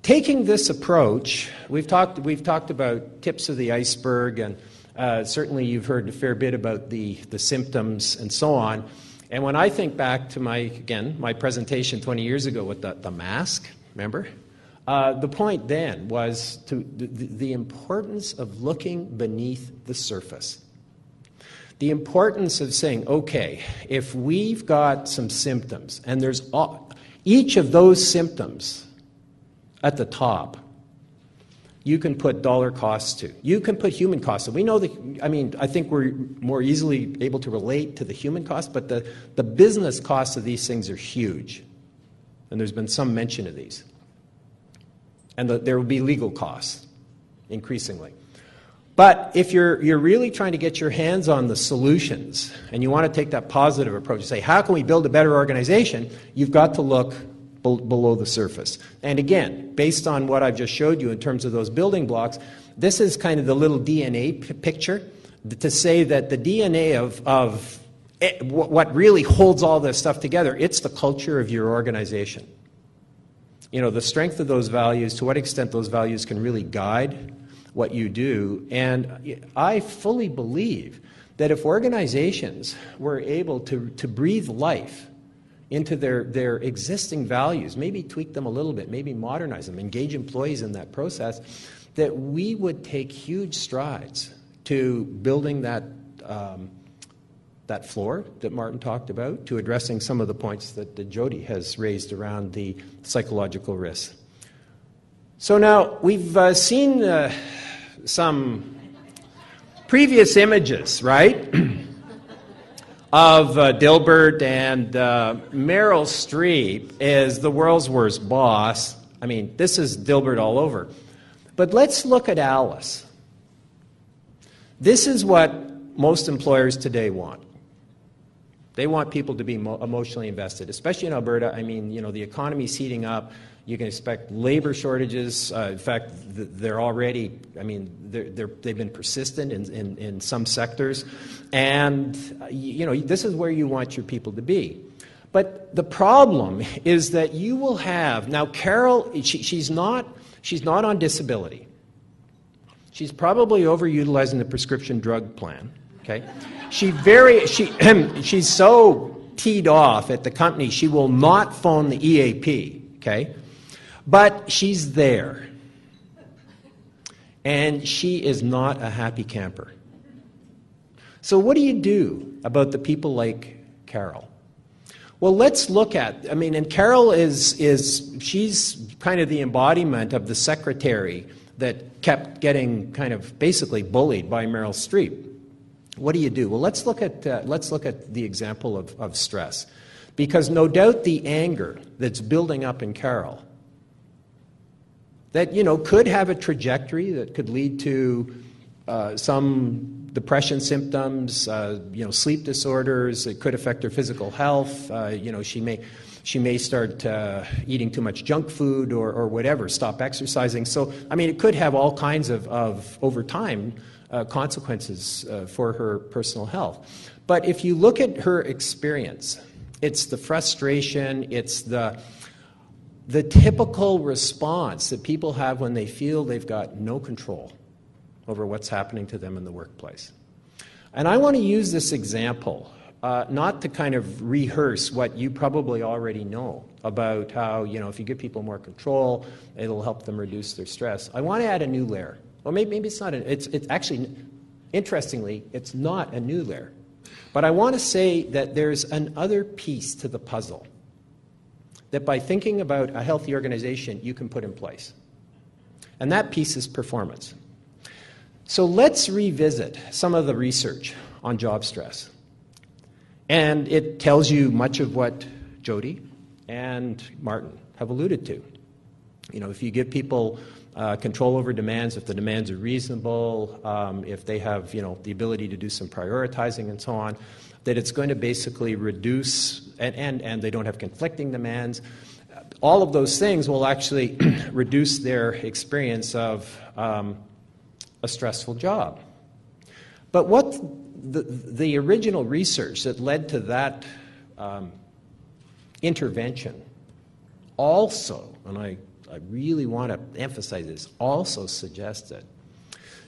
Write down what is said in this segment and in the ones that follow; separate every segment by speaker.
Speaker 1: taking this approach, we've talked about tips of the iceberg, and certainly you've heard a fair bit about the symptoms and so on. And when I think back to my presentation 20 years ago with the mask, remember? The point then was the importance of looking beneath the surface. The importance of saying, okay, if we've got some symptoms, and there's each of those symptoms at the top, you can put dollar costs to. You can put human costs to. We know I think we're more easily able to relate to the human cost, but the business costs of these things are huge. And there's been some mention of these. And there will be legal costs, increasingly. But if you're really trying to get your hands on the solutions, and you want to take that positive approach and say, how can we build a better organization, you've got to look below the surface. And again, based on what I've just showed you in terms of those building blocks, this is kind of the little DNA picture to say that the DNA of what really holds all this stuff together, it's the culture of your organization. You know, the strength of those values, to what extent those values can really guide what you do. And I fully believe that if organizations were able to breathe life into their existing values, maybe tweak them a little bit, maybe modernize them, engage employees in that process, that we would take huge strides to building that floor that Martin talked about, to addressing some of the points that Jody has raised around the psychological risks. So now we've seen some previous images, right, of Dilbert, and Meryl Streep is the world's worst boss. I mean, this is Dilbert all over. But let's look at Alice. This is what most employers today want. They want people to be emotionally invested, especially in Alberta. I mean, you know, the economy's heating up. You can expect labor shortages. In fact, they're already, I mean, they've been persistent in some sectors. And, you know, this is where you want your people to be. But the problem is that you will have, now Carol, she's not on disability. She's probably overutilizing the prescription drug plan, okay? She's so teed off at the company, she will not phone the EAP, okay? But she's there. And she is not a happy camper. So what do you do about the people like Carol? Well, let's look at, I mean, and Carol she's kind of the embodiment of the secretary that kept getting kind of basically bullied by Meryl Streep. What do you do? Well, let's look at the example of stress, because no doubt the anger that's building up in Carol, that, you know, could have a trajectory that could lead to some depression symptoms, you know, sleep disorders. It could affect her physical health. You know, she may start eating too much junk food or whatever, stop exercising. So, I mean, it could have all kinds of over time, consequences for her personal health. But if you look at her experience, it's the frustration, it's the typical response that people have when they feel they've got no control over what's happening to them in the workplace. And I want to use this example not to kind of rehearse what you probably already know about how, you know, if you give people more control, it'll help them reduce their stress. I want to add a new layer. Well, maybe it's not. It's actually, interestingly, it's not a new layer. But I want to say that there's another piece to the puzzle that by thinking about a healthy organization, you can put in place. And that piece is performance. So let's revisit some of the research on job stress. And it tells you much of what Jody and Martin have alluded to. You know, if you give people control over demands, if the demands are reasonable, if they have, you know, the ability to do some prioritizing and so on, that it's going to basically reduce, and they don't have conflicting demands. All of those things will actually reduce their experience of a stressful job. But what the original research that led to that intervention also, and I I really want to emphasize this, also suggested,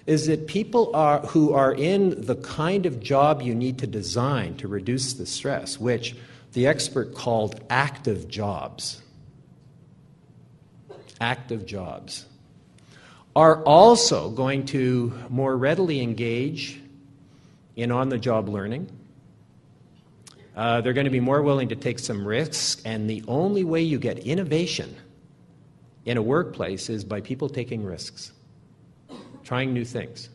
Speaker 1: is that people who are in the kind of job you need to design to reduce the stress, which the expert called active jobs, are also going to more readily engage in on-the-job learning. They're going to be more willing to take some risks, and the only way you get innovation in a workplace is by people taking risks, trying new things.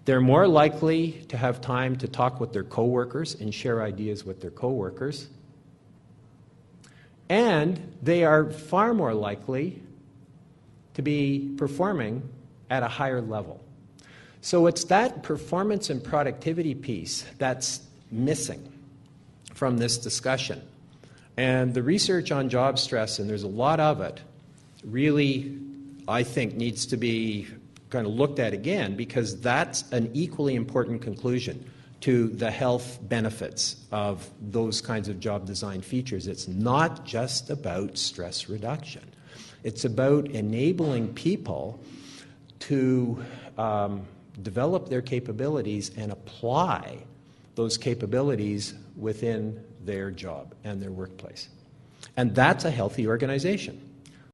Speaker 1: They're more likely to have time to talk with their coworkers and share ideas with their coworkers. And they are far more likely to be performing at a higher level. So it's that performance and productivity piece that's missing from this discussion. And the research on job stress, and there's a lot of it, really, I think, needs to be kind of looked at again, because that's an equally important conclusion to the health benefits of those kinds of job design features. It's not just about stress reduction. It's about enabling people to develop their capabilities and apply those capabilities within their job and their workplace. And that's a healthy organization.